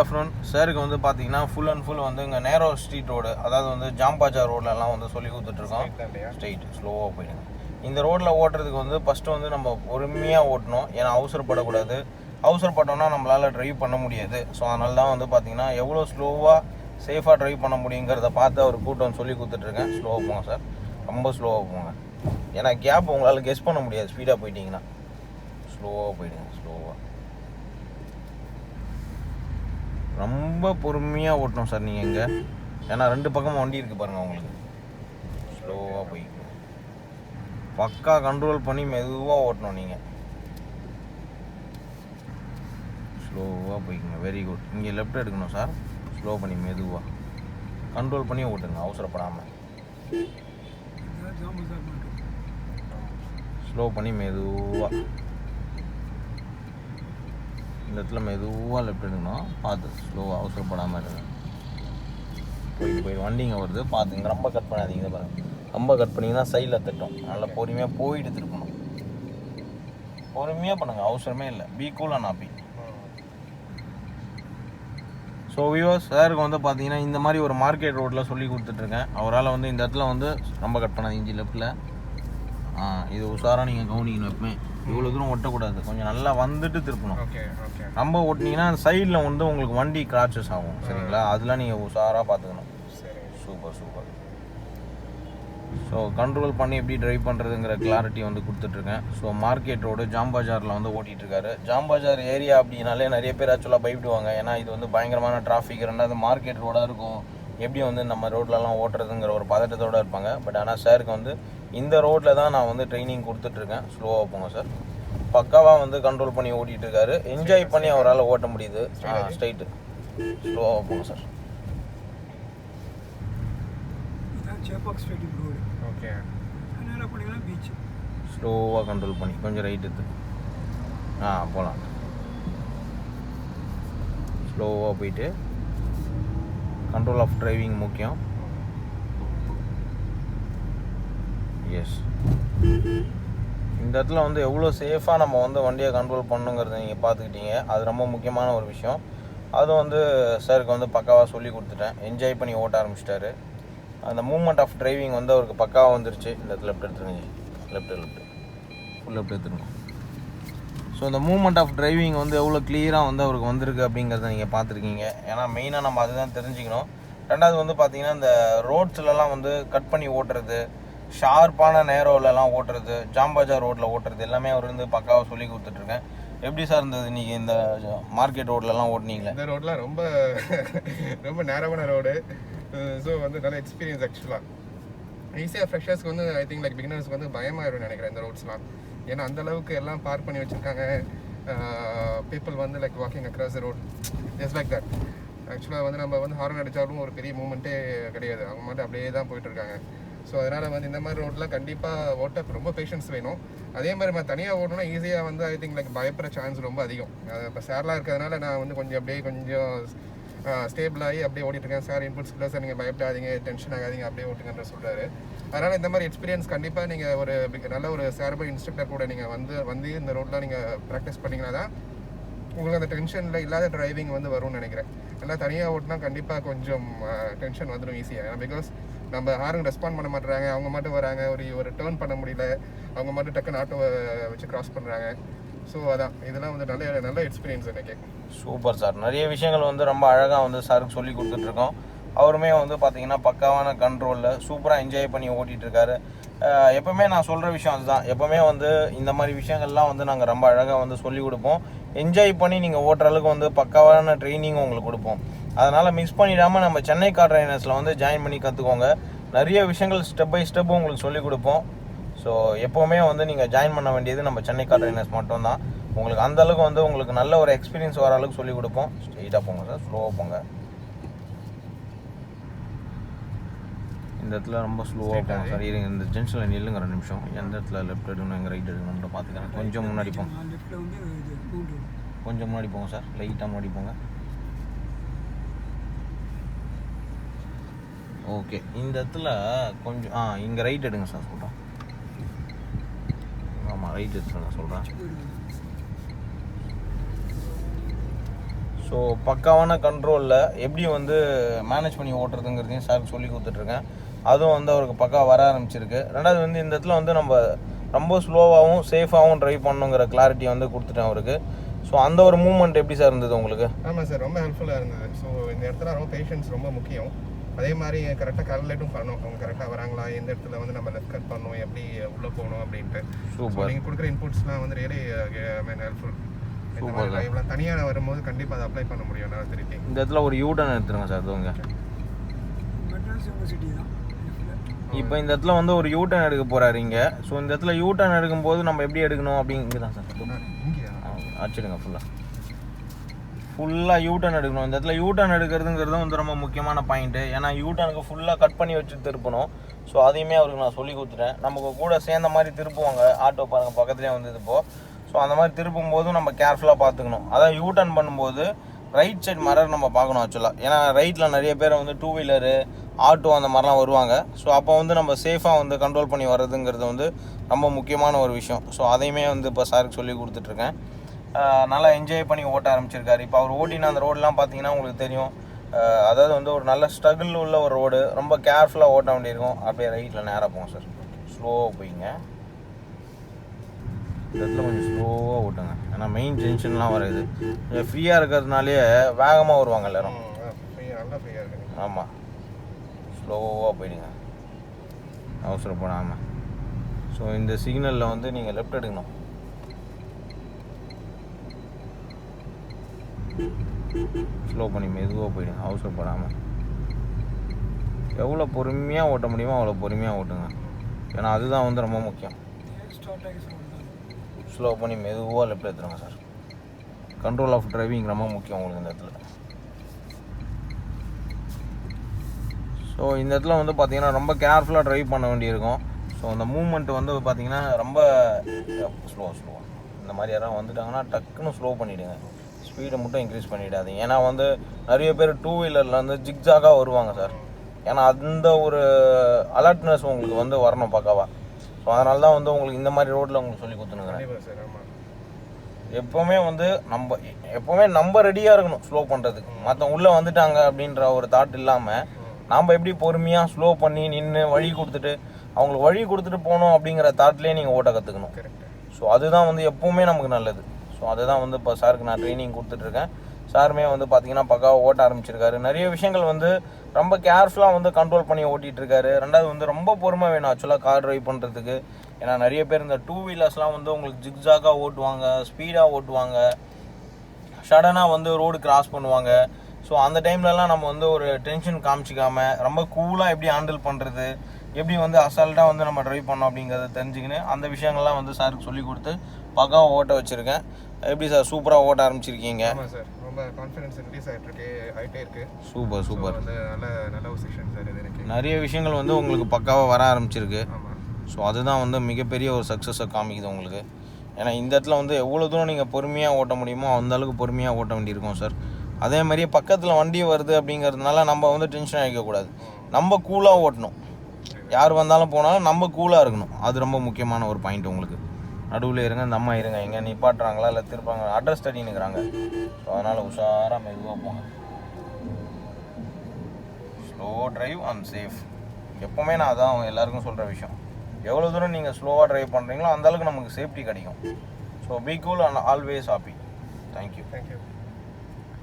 Afternoon சாருக்கு வந்து பார்த்தீங்கன்னா ஃபுல் அண்ட் ஃபுல் வந்து இங்கே நேரோ ஸ்ட்ரீட் ரோடு, அதாவது வந்து ஜாம்பாஜா ரோட்லலாம் வந்து சொல்லி கொடுத்துட்ருக்கோம். ஸ்ட்ரெயிட் ஸ்லோவாக போயிடுங்க. இந்த ரோட்டில் ஓட்டுறதுக்கு வந்து ஃபஸ்ட்டு வந்து நம்ம பொறுமையாக ஓட்டணும். ஏன்னா அவசரப்படக்கூடாது. அவசரப்பட்டோம்னா நம்மளால் ட்ரைவ் பண்ண முடியாது. ஸோ அதனால தான் வந்து பார்த்தீங்கன்னா எவ்வளோ ஸ்லோவாக சேஃபாக ட்ரைவ் பண்ண முடியுங்கிறத பார்த்து அவர் கூட்டம் சொல்லி கொடுத்துட்ருக்கேன். ஸ்லோவாக போங்க சார், ரொம்ப ஸ்லோவாக போங்க. ஏன்னா கேப் உங்களால் கெஸ் பண்ண முடியாது. ஸ்பீடாக போயிட்டீங்கன்னா ஸ்லோவாக போயிடுங்க. ஸ்லோவாக ரொம்ப பொறுமையாக ஓட்டணும் சார் நீங்கள் இங்கே. ஏன்னா 2 பக்கமும் வண்டி இருக்குது பாருங்கள் உங்களுக்கு. ஸ்லோவாக போய்க்கணும். பக்கா கண்ட்ரோல் பண்ணி மெதுவாக ஓட்டணும் நீங்கள். ஸ்லோவாக போய்க்குங்க. Very good. இங்கே லெஃப்ட் எடுக்கணும் சார். ஸ்லோ பண்ணி மெதுவாக கண்ட்ரோல் பண்ணி ஓட்டுங்க, அவசரப்படாமல். ஸ்லோ பண்ணி மெதுவாக இந்த இடத்துல மெதுவாக லெஃப்ட் எடுக்கணும். பார்த்து ஸ்லோவாக அவசரப்படாமல் இருங்க. போயிட்டு வண்டிங்க வருது பார்த்துங்க. ரொம்ப கட் பண்ணாதீங்க பாருங்கள். ரொம்ப கட் பண்ணிங்கன்னா சைடில் தட்டும். நல்லா பொறுமையாக போயிட்டு திருப்பணும். பொறுமையாக பண்ணுங்கள், அவசரமே இல்லை. Be cool and happy. So viewers, சாருக்கு வந்து பார்த்தீங்கன்னா இந்த மாதிரி ஒரு மார்க்கெட் ரோட்டில் சொல்லி கொடுத்துட்ருக்கேன். அவரால் வந்து இந்த இடத்துல வந்து ரொம்ப கட் பண்ணாதீங்க. இஞ்சி லெஃப்ட்டில் இது உஷாராக நீங்கள் கவனிக்கணும். எப்பவுமே இவ்வளோ தூரம் ஒட்டக்கூடாது. கொஞ்சம் நல்லா வந்துட்டு திருப்பணும். ரொம்ப ஓட்டினீங்கன்னா அந்த சைடில் வந்து உங்களுக்கு வண்டி கிராச்சஸ் ஆகும். சரிங்களா? அதெலாம் நீங்கள் உஷாராக பார்த்துக்கணும். Super super. ஸோ கண்ட்ரோல் பண்ணி எப்படி ட்ரைவ் பண்ணுறதுங்கிற கிளாரிட்டி வந்து கொடுத்துட்ருக்கேன். ஸோ மார்க்கெட் ரோடு ஜாம்பாஜாரில் வந்து ஓட்டிகிட்ருக்காரு. ஜாம்பாஜார் ஏரியா அப்படின்னாலே நிறைய பேர் ஆக்சுவலாக பயப்படுவாங்க. ஏன்னா இது வந்து பயங்கரமான டிராஃபிக். ரெண்டாவது மார்க்கெட் ரோடாக இருக்கும். எப்படி வந்து நம்ம ரோட்லலாம் ஓட்டுறதுங்கிற ஒரு பதட்டத்தோடு இருப்பாங்க. பட் ஆனால் சாருக்கு வந்து இந்த ரோட்டில் தான் நான் வந்து ட்ரைனிங் கொடுத்துட்ருக்கேன். ஸ்லோவாக போங்க சார். பக்காவாக வந்து கண்ட்ரோல் பண்ணி ஓட்டிகிட்ருக்காரு. என்ஜாய் பண்ணி அவரால் ஓட்ட முடியுது. ஸ்ட்ரைட்டு ஸ்லோவாக போங்க சார். ஸ்லோவாக கண்ட்ரோல் பண்ணி கொஞ்சம் ரைட் எடுத்து போகலாம். ஸ்லோவாக போயிட்டு கண்ட்ரோல் ஆஃப் டிரைவிங் முக்கியம். எஸ், இந்த இடத்துல வந்து எவ்வளோ சேஃபாக நம்ம வந்து வண்டியை கண்ட்ரோல் பண்ணுங்கிறத நீங்கள் பார்த்துக்கிட்டீங்க. அது ரொம்ப முக்கியமான ஒரு விஷயம். அதுவும் வந்து சாருக்கு வந்து பக்காவாக சொல்லி கொடுத்துட்டேன். என்ஜாய் பண்ணி ஓட்ட ஆரம்பிச்சிட்டாரு. அந்த மூமெண்ட் ஆஃப் டிரைவிங் வந்து அவருக்கு பக்காவாக வந்துருச்சு. இந்த இடத்துல லெஃப்ட் எடுத்துருங்க. லெஃப்ட் ஃபுல் லெஃப்ட் எடுத்துருங்க. ஸோ இந்த மூமெண்ட் ஆஃப் டிரைவிங் வந்து எவ்வளோ கிளியராக வந்து அவருக்கு வந்திருக்கு அப்படிங்கிறத நீங்கள் பார்த்துருக்கீங்க. ஏன்னா மெயினாக நம்ம அதுதான் தெரிஞ்சுக்கணும். ரெண்டாவது வந்து பார்த்திங்கன்னா இந்த ரோட்ஸ்லலாம் வந்து கட் பண்ணி ஓட்டுறது, ஷார்ப்பான நேரோலலாம் ஓட்டுறது, ஜாம்பாஜார் ரோட்டில் ஓட்டுறது எல்லாமே அவர் வந்து பக்காவாக சொல்லி கொடுத்துட்ருக்கேன். எப்படி சார் இருந்தது நீங்கள் இந்த மார்க்கெட் ரோட்லலாம் ஓட்டினீங்களே? இந்த ரோட்லாம் ரொம்ப ரொம்ப நேரமான ரோடு. ஸோ வந்து நல்ல எக்ஸ்பீரியன்ஸ். ஆக்சுவலாக ஈஸியாக ஃப்ரெஷர்ஸ்க்கு வந்து ஐ திங்க் லைக் பிகினர்ஸ்க்கு வந்து பயமாகிடும் நினைக்கிறேன் இந்த ரோட்ஸ்லாம். ஏன்னா அந்தளவுக்கு எல்லாம் பார்க் பண்ணி வச்சுருக்காங்க. பீப்புள் வந்து like walking across the road just like that. ஆக்சுவலாக வந்து நம்ம வந்து ஹார்ன் அடித்தாலும் ஒரு பெரிய மூமெண்ட்டே கிடையாது. அவங்க மட்டும் அப்படியே தான் போயிட்டுருக்காங்க. ஸோ அதனால் வந்து இந்த மாதிரி ரோட்டில் கண்டிப்பாக ஓட்ட ரொம்ப பேஷன்ஸ் வேணும். அதே மாதிரி நம்ம தனியாக ஓட்டணும்னா ஈஸியாக வந்து ஐ திங்க் லைக் பயப்படுற சான்ஸ் ரொம்ப அதிகம். இப்போ சேரலாக இருக்கிறதுனால நான் வந்து கொஞ்சம் அப்படியே கொஞ்சம் ஸ்டேபிள் ஆகி அப்படியே ஓடிட்டுருக்கேன். சார் இன்புட்ஸ் இல்லை சார், நீங்கள் பயப்படாதீங்க, டென்ஷன் ஆகாதீங்க, அப்படியே ஓட்டுங்கன்ற சொல்கிறாரு. அதனால் இந்த மாதிரி எக்ஸ்பீரியன்ஸ் கண்டிப்பாக நீங்கள் ஒரு நல்ல ஒரு சேரபிள் இன்ஸ்ட்ரக்டர் கூட நீங்கள் வந்து இந்த ரோட்டில் நீங்கள் ப்ராக்டிஸ் பண்ணிங்கன்னா தான் உங்களுக்கு அந்த டென்ஷனில் இல்லாத டிரைவிங் வந்து வரும்னு நினைக்கிறேன். எல்லாம் தனியாக ஓட்டினா கண்டிப்பாக கொஞ்சம் டென்ஷன் வந்துடும் ஈஸியாக. ஏன்னா பிகாஸ் நம்ம யாரும் ரெஸ்பாண்ட் பண்ண மாட்டுறாங்க. அவங்க மட்டும் வராங்க, ஒரு டேர்ன் பண்ண முடியல, அவங்க மட்டும் டக்குன்னு ஆட்டோவை வச்சு கிராஸ் பண்ணுறாங்க. ஸோ அதான் இதெல்லாம் வந்து நல்ல எக்ஸ்பீரியன்ஸ் எனக்கு. Super sir. நிறைய விஷயங்கள் வந்து ரொம்ப அழகாக வந்து சாருக்கு சொல்லி கொடுத்துட்ருக்கோம். அவருமே வந்து பார்த்திங்கன்னா பக்காவான கண்ட்ரோலில் சூப்பராக என்ஜாய் பண்ணி ஓட்டிகிட்ருக்காரு. எப்போவுமே நான் சொல்கிற விஷயம் அதுதான். எப்போவுமே வந்து இந்த மாதிரி விஷயங்கள்லாம் வந்து நாங்கள் ரொம்ப அழகாக வந்து சொல்லிக் கொடுப்போம். என்ஜாய் பண்ணி நீங்கள் ஓட்டுற அளவுக்கு வந்து பக்காவான ட்ரைனிங்கும் உங்களுக்கு கொடுப்போம். அதனால் மிஸ் பண்ணிடாமல் நம்ம சென்னை கார் ட்ரைனர்ஸில் வந்து ஜாயின் பண்ணி கற்றுக்கோங்க. நிறைய விஷயங்கள் ஸ்டெப் பை ஸ்டெப்பும் உங்களுக்கு சொல்லிக் கொடுப்போம். ஸோ எப்போவுமே வந்து நீங்கள் ஜாயின் பண்ண வேண்டியது நம்ம சென்னை கார் ட்ரைனர்ஸ் மட்டும்தான். உங்களுக்கு அந்தளவுக்கு வந்து உங்களுக்கு நல்ல ஒரு எக்ஸ்பீரியன்ஸ் வர அளவுக்கு சொல்லிக் கொடுப்போம். ஸ்ட்ரெயிட்டாக போங்க சார், ஸ்லோவாக போங்க. இந்த இடத்துல ரொம்ப ஸ்லோவாக போங்க சார். இருங்க, இந்த ஜென்ஷனில் நில்லுங்க 2 நிமிஷம். எந்த இடத்துல லெஃப்ட் எடுக்கணும், எங்கே ரைட் எடுக்கணும்னு பார்த்துக்கிறேன். கொஞ்சம் முன்னாடி போங்க. கொஞ்சம் முன்னாடி போங்க சார், லைட்டாக முன்னாடி போங்க. ஓகே, இந்த இடத்துல கொஞ்சம் இங்கே ரைட் எடுங்க சார் சொல்கிறேன். ஆமாம், ரைட் எடுத்து நான் சொல்கிறேன். ஸோ பக்காவான கண்ட்ரோலில் எப்படி வந்து மேனேஜ் பண்ணி ஓட்டுறதுங்கிறதையும் சாருக்கு சொல்லி கொடுத்துட்ருக்கேன். அதுவும் வந்து அவருக்கு பக்கா வர ஆரம்பிச்சிருக்கு. ரெண்டாவது வந்து இந்த இடத்துல வந்து நம்ம ரொம்ப ஸ்லோவாகவும் சேஃபாகவும் ட்ரைவ் பண்ணணுங்கிற கிளாரிட்டியை வந்து கொடுத்துட்டேன் அவருக்கு. ஸோ அந்த ஒரு மூவ்மெண்ட் எப்படி சார் இருந்தது உங்களுக்கு? ஆமாம் சார், ரொம்ப ஹெல்ப்ஃபுல்லாக இருந்தது. ஸோ இந்த இடத்துல ரொம்ப பேஷன்ஸ் ரொம்ப முக்கியம். அதே மாதிரி கரெக்டாக கால்குலேட்டும் பண்ணணும், அவங்க கரெக்டாக வராங்களா, எந்த இடத்துல வந்து நம்ம லெஃப்ட் கட் பண்ணணும், எப்படி உள்ளே போகணும் அப்படின்ட்டு. சூப்பர். நீங்கள் கொடுக்குற இன்புட்ஸ்லாம் வந்து ரியலி ஹெல்ப்ஃபுல். இந்த மாதிரி லைவ்லாம் தனியாக வரும்போது கண்டிப்பாக அதை அப்ளை பண்ண முடியும். நான் திருப்பி இந்த இடத்துல ஒரு யூட்டர்ன் எடுத்துருங்க சார். அதுவங்க இப்போ இந்த இடத்துல வந்து ஒரு யூட்டர்ன் எடுக்க போகிறாரு இங்கே. ஸோ இந்த இடத்துல யூட்டர்ன் எடுக்கும்போது நம்ம எப்படி எடுக்கணும் அப்படிங்க தான் சார். அடிச்சிடுங்க ஃபுல்லாக யூட்டர்ன் எடுக்கணும். இந்த இடத்துல யூட்டர்ன் எடுக்கிறதுங்கிறது வந்து ரொம்ப முக்கியமான பாயிண்ட்டு. ஏன்னா யூட்டர்னுக்கு ஃபுல்லாக கட் பண்ணி வச்சு திருப்பணும். ஸோ அதையுமே அவருக்கு நான் சொல்லி கொடுத்துட்டேன். நமக்கு கூட சேர்ந்த மாதிரி திருப்புவாங்க, ஆட்டோ பாருங்கள் பக்கத்துலேயே வந்து இப்போது. ஸோ அந்த மாதிரி திருப்பும் போதும் நம்ம கேர்ஃபுல்லாக பார்த்துக்கணும். அதான் யூட்டர்ன் பண்ணும்போது ரைட் சைட் மிரர் நம்ம பார்க்கணும் ஆக்சுவலாக. ஏன்னா ரைட்டில் நிறைய பேர் வந்து 2 வீலரு ஆட்டோ அந்த மாதிரிலாம் வருவாங்க. ஸோ அப்போ வந்து நம்ம சேஃபாக வந்து கண்ட்ரோல் பண்ணி வர்றதுங்கிறது வந்து ரொம்ப முக்கியமான ஒரு விஷயம். ஸோ அதையுமே வந்து இப்போ சாருக்கு சொல்லி கொடுத்துட்ருக்கேன். நல்லா என்ஜாய் பண்ணி ஓட்ட ஆரம்பிச்சிருக்காரு. இப்போ அவர் ஓட்டின அந்த ரோடெலாம் பார்த்தீங்கன்னா உங்களுக்கு தெரியும். அதாவது வந்து ஒரு நல்ல ஸ்ட்ரகிள் உள்ள ஒரு ரோடு, ரொம்ப கேர்ஃபுல்லாக ஓட்ட வேண்டியிருக்கும். அப்படியே ரைட்டில் நேராக போங்க சார், ஸ்லோவாக போயிங்க. இந்த இடத்துல கொஞ்சம் ஸ்லோவாக ஓட்டுங்க. ஏன்னா மெயின் ஜங்ஷன்லாம் வருது. கொஞ்சம் ஃப்ரீயாக இருக்கிறதுனாலே வேகமாக வருவாங்க எல்லோரும். ஆமாம், ஸ்லோவாக போயிடுங்க, அவசரப்படாமல். ஸோ இந்த சிக்னலில் வந்து நீங்கள் லெஃப்ட் எடுக்கணும். ஸ்லோ பண்ணி மெதுவாக போயிடுங்க, அவசரப்படாமல். எவ்வளோ பொறுமையாக ஓட்ட முடியுமோ அவ்வளோ பொறுமையாக ஓட்டுங்க. ஏன்னா அதுதான் வந்து ரொம்ப முக்கியம். ஸ்லோ பண்ணி மெதுவாக லெஃப்ட் எடுத்துருங்க சார். கண்ட்ரோல் ஆஃப் டிரைவிங் ரொம்ப முக்கியம் உங்களுக்கு இந்த இடத்துல. ஸோ இந்த இடத்துல வந்து பார்த்திங்கன்னா ரொம்ப கேர்ஃபுல்லாக ட்ரைவ் பண்ண வேண்டியிருக்கும். ஸோ அந்த மூவ்மெண்ட் வந்து பார்த்திங்கன்னா ரொம்ப ஸ்லோவாக இந்த மாதிரி யாராவது வந்துட்டாங்கன்னா டக்குன்னு ஸ்லோ பண்ணிவிடுங்க. ஸ்பீடை மட்டும் இன்க்ரீஸ் பண்ணிவிடாதீங்க. ஏன்னா வந்து நிறைய பேர் 2 வீலரில் வந்து ஜிக்ஜாகாக வருவாங்க சார். ஏன்னா அந்த ஒரு அலர்ட்னஸ் உங்களுக்கு வந்து வரணும் பக்காவா. ஸோ அதனால தான் வந்து உங்களுக்கு இந்த மாதிரி ரோட்டில் உங்களுக்கு சொல்லி கொடுத்துனுங்கிறேன். எப்போவுமே நம்ம ரெடியாக இருக்கணும் ஸ்லோ பண்ணுறதுக்கு. மற்றவங்க உள்ளே வந்துட்டாங்க அப்படின்ற ஒரு தாட் இல்லாமல் நாம் எப்படி பொறுமையாக ஸ்லோ பண்ணி நின்று வழி கொடுத்துட்டு அவங்களுக்கு வழி கொடுத்துட்டு போகணும் அப்படிங்கிற தாட்லேயே நீங்கள் ஓட்ட கற்றுக்கணும். ஸோ அதுதான் வந்து எப்போவுமே நமக்கு நல்லது. ஸோ அதை தான் வந்து இப்போ சாருக்கு நான் ட்ரைனிங் கொடுத்துட்ருக்கேன். சாருமே வந்து பார்த்திங்கன்னா பக்காவாக ஓட்ட ஆரம்பிச்சிருக்காரு. நிறைய விஷயங்கள் வந்து ரொம்ப கேர்ஃபுல்லாக வந்து கண்ட்ரோல் பண்ணி ஓட்டிகிட்ருக்காரு. ரெண்டாவது வந்து ரொம்ப பொறுமை வேணும் ஆக்சுவலாக கார் ட்ரைவ் பண்ணுறதுக்கு. ஏன்னா நிறைய பேர் இந்த 2 வீலர்ஸ்லாம் வந்து உங்களுக்கு ஜிக்ஜாகாக ஓட்டுவாங்க, ஸ்பீடாக ஓட்டுவாங்க, சடனாக வந்து ரோடு கிராஸ் பண்ணுவாங்க. ஸோ அந்த டைம்லலாம் நம்ம வந்து ஒரு டென்ஷன் காமிச்சிக்காமல் ரொம்ப கூலாக எப்படி ஹேண்டில் பண்ணுறது, எப்படி வந்து அசால்ட்டாக வந்து நம்ம ட்ரைவ் பண்ணோம் அப்படிங்கிறத தெரிஞ்சுக்கின்னு அந்த விஷயங்கள்லாம் வந்து சாருக்கு சொல்லி கொடுத்து பக்காவாக ஓட்ட வச்சுருக்கேன். எப்படி சார் சூப்பராக ஓட்ட ஆரம்பிச்சிருக்கீங்க? ஆமாம் சார், ரொம்ப கான்ஃபிடன்ஸ் இன்க்ரீஸ் ஆகிட்டே இருக்குது. சூப்பர். நல்ல ஒரு செஷன் சார் இது. எனக்கு நிறைய விஷயங்கள் வந்து உங்களுக்கு பக்காவாக வர ஆரம்பிச்சிருக்கு. ஸோ அதுதான் வந்து மிகப்பெரிய ஒரு சக்ஸஸை காமிக்குது உங்களுக்கு. ஏன்னா இந்த இடத்துல வந்து எவ்வளோ தூரம் நீங்கள் பொறுமையாக ஓட்ட முடியுமோ அந்தளவுக்கு பொறுமையாக ஓட்ட வேண்டியிருக்கும் சார். அதே மாதிரியே பக்கத்தில் வண்டி வருது அப்படிங்கிறதுனால நம்ம வந்து டென்ஷன் ஆகிக்கக்கூடாது. நம்ம கூலாக ஓட்டணும். யார் வந்தாலும் போனாலும் நம்ம கூலாக இருக்கணும். அது ரொம்ப முக்கியமான ஒரு பாயிண்ட் உங்களுக்கு. நடுவில் இருங்க, இந்த அம்மா இருங்க, எங்கே நிப்பாட்டுறாங்களா இல்லை திருப்பாங்க, அட்ரஸ் தட்டின்னுக்குறாங்க. ஸோ அதனால் உஷாராக மெதுவாக போங்க. Slow drive and safe. எப்போவுமே நான் அதான் எல்லாருக்கும் சொல்கிற விஷயம். எவ்வளோ தூரம் நீங்கள் ஸ்லோவாக ட்ரைவ் பண்ணுறீங்களோ அந்தளவுக்கு நமக்கு சேஃப்டி கிடைக்கும். So be cool and always happy. Thank you.